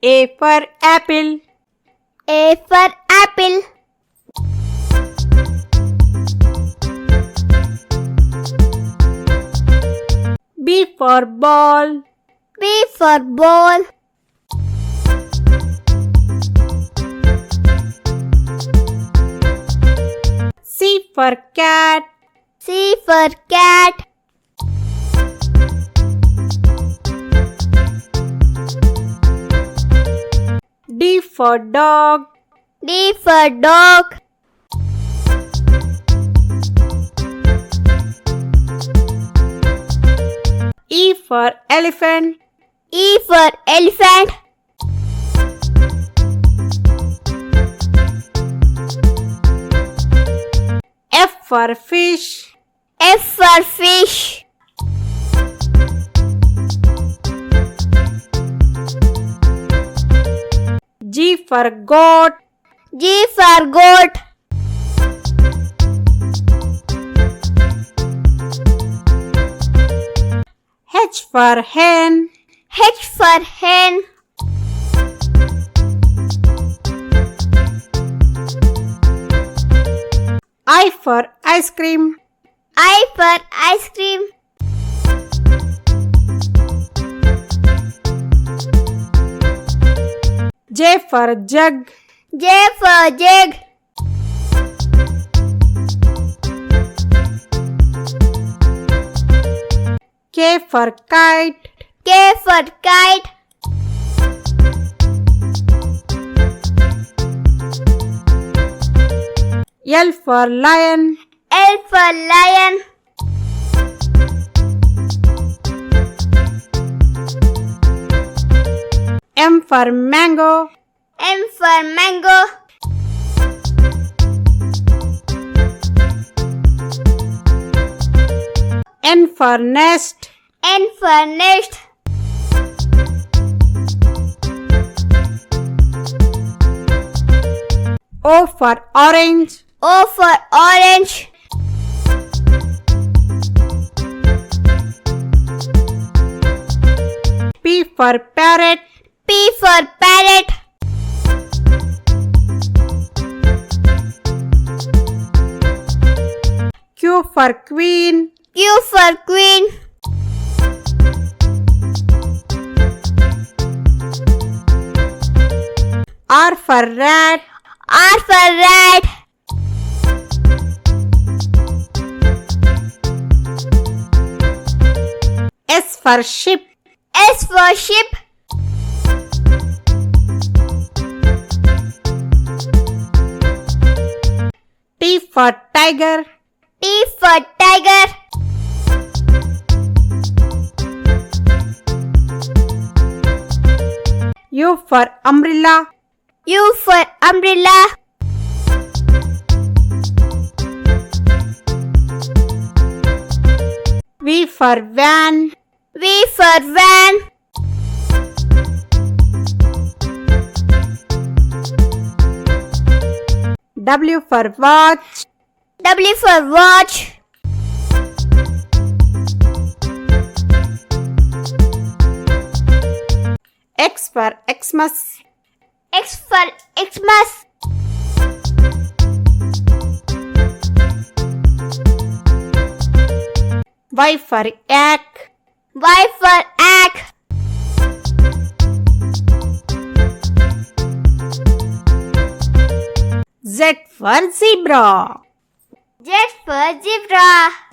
A for apple. A for apple. B for ball. B for ball. C for cat. C for cat. D for dog. D for dog. E for elephant. E for elephant. F for fish. F for fish. G for goat. G for goat. H for hen. H for hen. I for ice cream. I for ice cream. J for jug. J for jug. K for kite. K for kite. L for lion. L for lion. M for mango. M for mango. N for nest. N for nest. O for orange. O for orange. P for parrot. P for parrot. Q for queen. Q for queen. R for rat. R for rat. S for ship. S for ship. T for tiger. T for tiger. U for umbrella. U for umbrella. V for van. V for van. W for watch. W for watch. X for Xmas. X for Xmas. Y for yak. Y for egg. Z for zebra. Z for zebra.